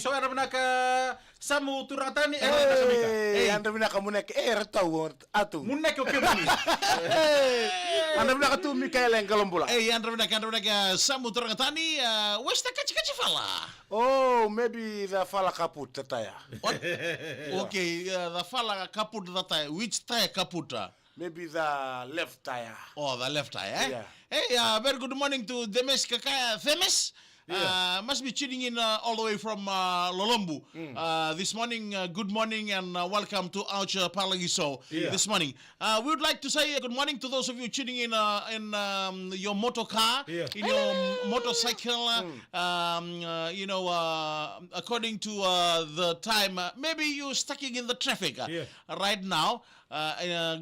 so era ka samu turatani anda bina ka munek retaw atu munek o kebuni anda bina ka tu Mikael yang kalombula anda bina samu turatani westa kachi fala. Oh, maybe the fala kaput tataya. Okay, the fala kaput tataya. Which tire kaputa? Maybe the left tire. Oh, the left tire, eh? Yeah. Hey, very good morning to Demes Kakaya Themes. Must be tuning in all the way from Lolombu this morning. Good morning and welcome to Ouch Palagi Show this morning. We would like to say good morning to those of you tuning in your motor car, in your motorcycle. According to the time, maybe you're stuck in the traffic right now.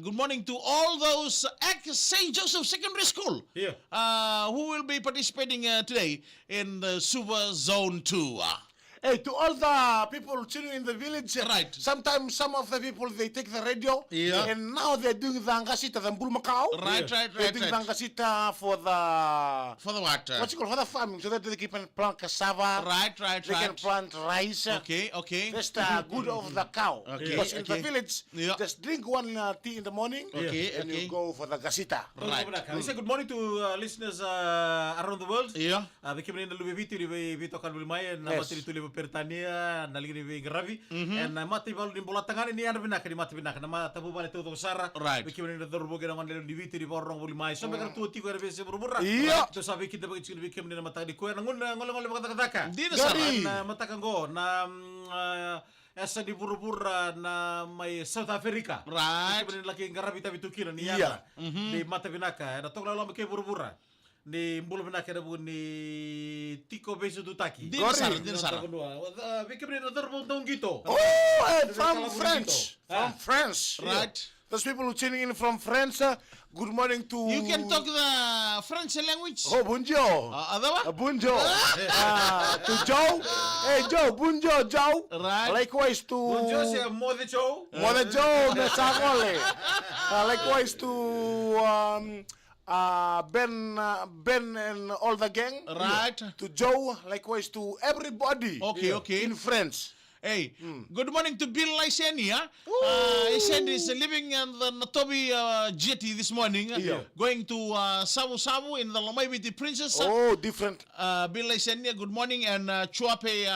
Good morning to all those at St. Joseph Secondary School who will be participating today in the Super Zone 2. Hey, to all the people tuning in the village, Right. Sometimes some of the people, they take the radio, and now they're doing the Angasita, the Mbulmakau. Right. They're doing the Angasita for the what? What you call for the farming, so that they can plant cassava. Right. They can plant rice. Okay. That's the good of the cow. Okay, Because in the okay. village, just drink one tea in the morning, and you go for the gasita. Right. We say good morning to listeners around the world. Yeah. We came in the Lubiviti, we talk about my and Namatri to Pertania, Nalini Gravi, and Matival in Bolatangan, the Anabinaka, Matabinaka, Matabu to Sara. Right. We came in the Rubogan on the Lubiviti, Borong will my some to Tigo Rubura. Yeah. To Saviki, the which became in Matadico and Ngulaka. Dina Matakango, Esa di Burubura na may South Africa. Right. Kasi laki Garabita Bitukiran ni Yara. Di Matavinaka. Na tokla lang kay Burubura. Ni Mbulvinaka na bu ni Tiko Beso Dutaki. Dina Sara. We came in another one gito. Oh, and from France. From France. Right. Those people who tuning in from France, good morning to... You can talk the French language. Oh, bonjour. Other Bonjour. To Joe. Hey, Joe. Bonjour, Joe. Right. Likewise to... Bonjour, c'est Mother Joe. Mother Joe, Mesagole. Likewise to Ben and all the gang. Right. To Joe. Likewise to everybody. Okay. In France. Hey, good morning to Bill Lysenia. He said he's living in the Natobi jetty this morning, going to Sabu Sabu in the Lomaiviti Princess. Oh, different. Bill Lysenia, good morning, and Chuape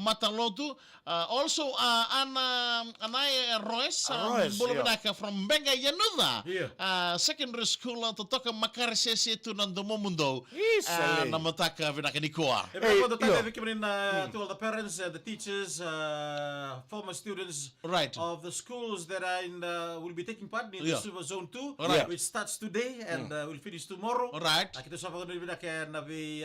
Matalotu. Also, Anaya Royce, Bulabinaka from Benga Yanuda, secondary school to Toka Makarisesi to Nandomomundo, Namataka Vinakanikoa. To all the parents and the teachers, former students of the schools that are in will be taking part in the Super Zone 2, which starts today and will finish tomorrow. Right. Kita sa pagod na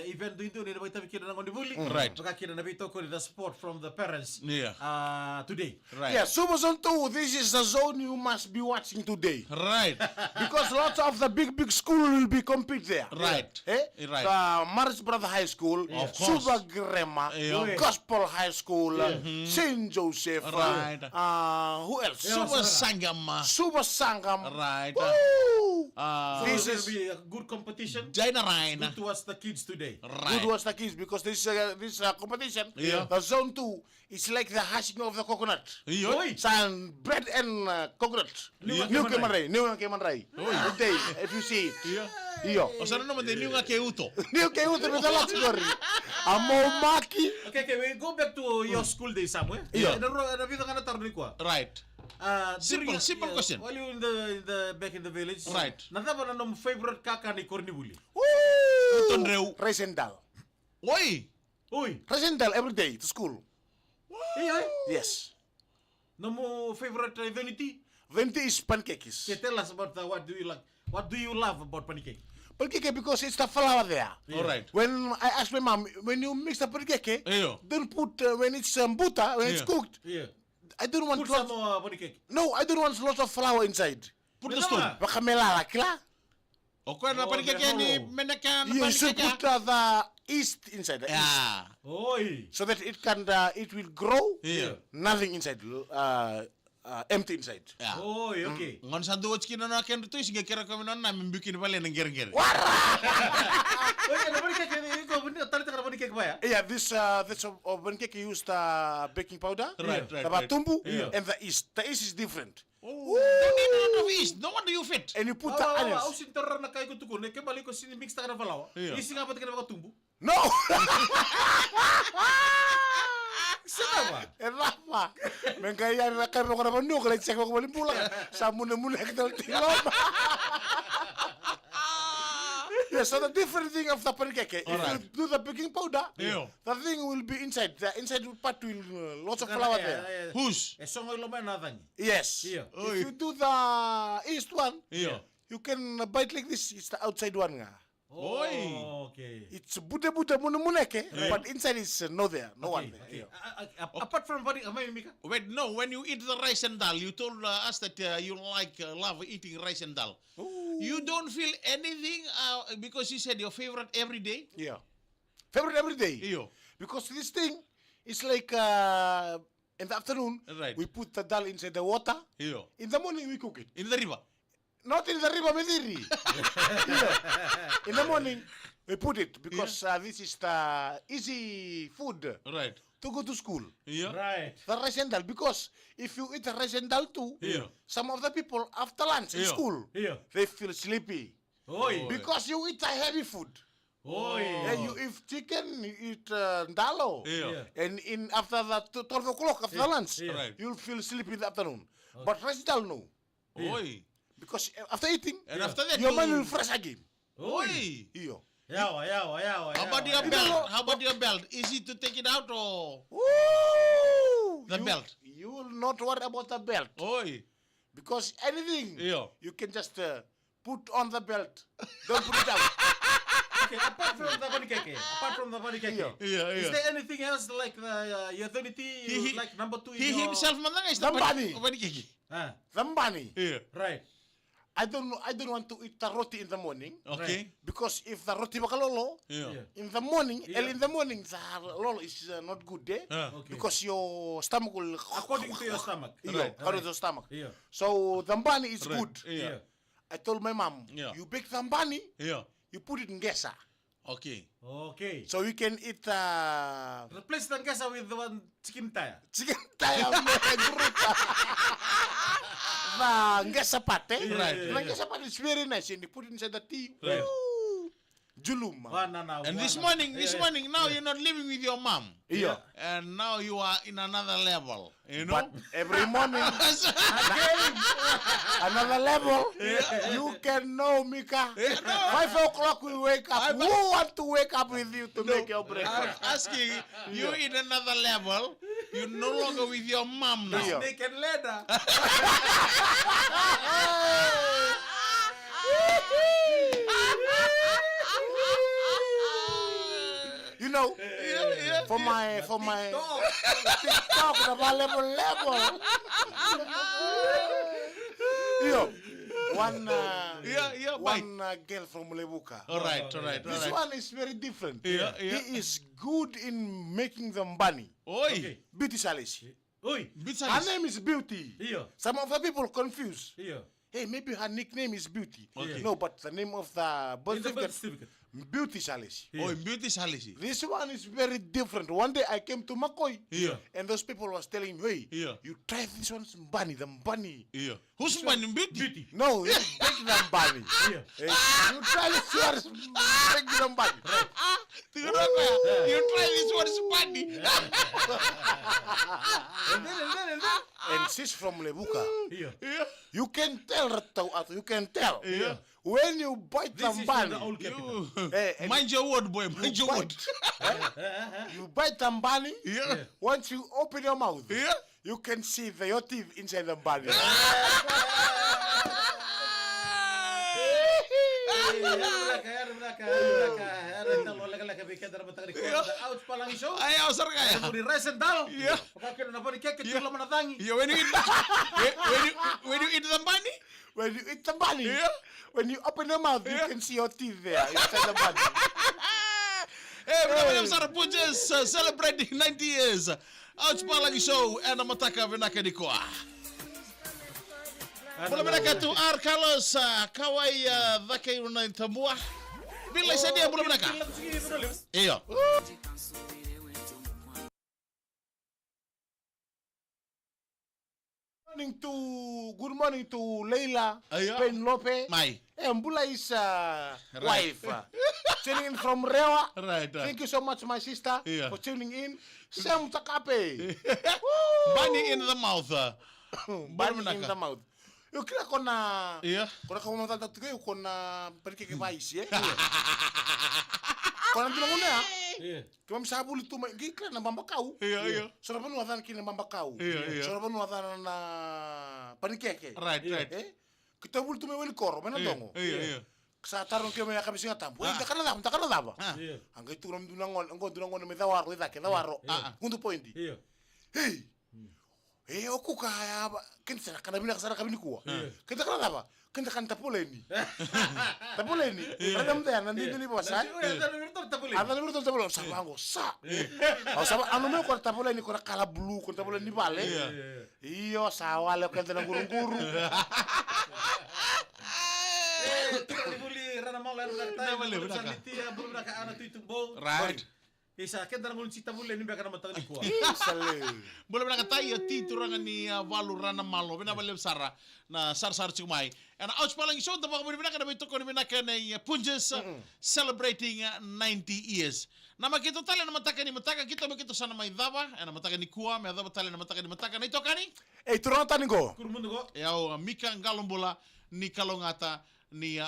event dito ni nabi tabi kina ng Ondibuli. Right. Makakita na bito ko the support from the parents. Today. Right. Yeah, Super Zone 2, this is the zone you must be watching today. Right. Because lots of the big school will be compete there. Right. Right. The Maris Brother High School, Super Grammar, Gospel High School, St. Joseph. Right. Who else? Super Sangam. Super Sangam. Right. So This will is be a good competition. Jaina Rain. Good to watch the kids today. Right. good was the kids because this competition, Yeah. the zone 2 is like the hashing of the coconut. Oi. San bread and coconut. Yeah. New Kemanrai. Today, if you see it. Iyo. O sana naman din yung akeuto. New Kemanrai with the last story. Amomaki. Okay, we go back to your school days somewhere. Yeah. Nabito ka na tarni ko. Right. Simple question. While you in the back in the village. Right. Natapa na nung favorite kaka ni Cornibuli. Woo! Tonreu. Resendal. Oi. Uy. Resendal every day to school. Yes. No mo favorite Veniti? Venti is pancakes. Okay, tell us about what do you like? What do you love about pancake? Pancake because it's the flour there. All right. When I asked my mom, when you mix the pancake, Eyo. don't put when it's butter, when it's cooked. Yeah. I don't want Put some lots. pancake. No, I don't want lots of flour inside. Put the stone. Baka melala kila. O kaya na panikake ni menaka na You should panikake. put the yeast inside. The yeast, Yeah. Oy. so that it can it will grow. Yeah. Nothing inside. empty inside. Yeah. Oh, okay. Ngon sandu watch kina na ken tu singa kira kami na membikin pala ng ger-ger. Oh, yeah, nabalik cake. Ikaw, tali ka nabalik cake ba ya? Yeah, this oven cake used baking powder, Right. the batumbu, and the yeast. The yeast is different. Oh, don't need a lot of yeast. No wonder you fit. And you put the onions. Ako sintar na kayo tukun. Kaya balik ko sinimix ta ka na palaw. Isi nga pati ka na makatumbo. No! Sama. Rafa, mengkaya na kayo ko na manok, like check ko malimpula. Sa muna kita tingom. Yeah, so the different thing of the pancake, if you do the baking powder, the thing will be inside. The inside part will lots of flour there. Who's? Songo lomay nathang. Yes. Yeah. If you do the east one, you can bite like this. It's the outside one nga. Oh, okay. It's buta muneke, but inside is no there, no one there. Okay. Apart from what Mika? Wait, no. When you eat the rice and dal, you told us that you love eating rice and dal. Ooh. You don't feel anything because you said your favorite every day. Yeah, favorite every day. Yeah. Because this thing is like in the afternoon, Right. we put the dal inside the water. Yeah. In the morning we cook it. In the river. Not in the river Mediri. In the morning we put it because this is the easy food Right. to go to school. Yeah. Right. The rice and dal, because if you eat the rice and dal too, some of the people after lunch in school, they feel sleepy. Oi. Because you eat a heavy food. Oi. Yeah, you eat chicken, you eat dalo. Yeah. And in after the 12 o'clock after lunch, Yeah. you'll feel sleepy in the afternoon. But rice and dal, no. Oi. Because after eating, And after that, your mind will fresh again. Oi. Iyo. Yawa. How about your belt? How about your belt? Easy to take it out or Woo! the belt? You will not worry about the belt. Oi. Because anything, Yeah. you can just put on the belt. Don't put it out. Okay, apart from the pancake, is there anything else like the utility, like number 2 in He your... himself man is The money. Ah, The money. Yeah. right. I don't want to eat the roti in the morning. Okay. Because if the roti bakalolo, Yeah. in the morning, early in the morning, the lolo is not good, eh? Okay. Because your stomach will... According to your stomach. Iyo, according to your stomach. Yeah. So the mbani is good. Yeah. I told my mom, Yeah. you bake the mbani, Yeah. you put it in gesa. Okay. Okay. So we can eat Replace the gasa with the one chicken thigh. chicken thigh gruta. The gesa pate. Right. The gesa pate is very nice and you put it inside the tea. Right. Woo! Julum. And this morning, now you're not living with your mom. Yeah. And now you are in another level. You know? But every morning, another level, you can know, Mika. 5 o'clock we wake up. Who want to wake up with you to make your I'm breakfast? asking you in another level. You're no longer with your mom now. Yeah. Snake and ladder. You know, for my TikTok, the level. Yo, one girl from Lebuka. All right. This one is very different. Yeah. He is good in making them bunny. Oi. Beauty Salisi. Oi. Her name is Beauty. Yeah. Some of the people confuse. Yeah. Hey, maybe her nickname is Beauty. Okay. No, but the name of the birth In the birth certificate, certificate. Beauty Salisi. Oh, beauty salisi. This one is very different. One day I came to Makoi, Yeah. and those people was telling me, hey, Yeah. you try this one's bunny, the bunny. Yeah. Who's finding beauty? No, you make them bunny. Yeah. Hey, you try this one's make them bunny. You try this one's bunny. And then. And she's from Lebuka. Yeah. Yeah. You can tell, Ratau, you can tell. Yeah. When you bite This them is bunny, the old capital. Hey, and Mind your word, boy. Mind your word. you bite them bunny, Yeah. once you open your mouth, Yeah. you can see your teeth inside the bunny. Ouch palang iso. Ay, ausar ka ya. Di rice and dal. Yeah. Pakakira na pa ni keke tulo manatangi. Yeah, when you eat the bunny? When you eat the bunny, Yeah. when you open your mouth, you can see your teeth there inside the bunny. Hey, Brother Sarapuja is celebrating 90 years. Ouch Palagi Show and Amataka Venaka Dikoa. Mula menaka tu Ar Carlos kawai dhakai runa tambua. Bila sadia mula menaka. Iyo. Good morning to Leila Penlope. Mai. Mbula is wife. Tuning in from Rewa. Right. Thank you so much, my sister, for tuning in. Sam Takape. Bunny in the mouth. Bunny in the mouth. Eu queria kona. Iya. Kona kau mata tak tu kona pergi ke mais ya. Kona tu mana? Iya. Kau mesti sabul itu lagi kena nambah kau. Iya. Sudah pun wadan kini nambah kau. Iya. Sudah pun wadan na panikeke. Right. Kita bulu tu mewel kor, mana dongo. Iya. Sa tarong kaya may kami singa tampo. Hindi ka na daba. Hanggang turam dunangon may dawaro ita, kaya dawaro. Kunto po hindi. Hey, aku kaya kinsa kana bina kasara kami ni kuwa. Kita ka na daba. Kita kan tapuleni. Tapuleni. Radam tayo nandito ni basa. Ada ni berto tapuleni. Sa bango sa. O sa ano mo ko tapuleni ko kala blue ko tapuleni bale. Iyo sa wala ko ng gurung-guru. Rana mau lalu belum nak anak tu Right. Isa kita ngulun cita boleh ni biarkan matang ni kuah. Boleh nak tayo ti turangan ni walu rana malo bina bale sara na sar cumai. And ouch palang show the baka bina kana bito ko bina kana Punjas celebrating 90 years. Nama kita tala na mataka ni mataka kita makito sana mai daba na mataka ni kuah me daba tala na mataka ni mataka na ito kani. Turun tani go. Kurumundo go. Yao mika ngalombola ni kalongata ni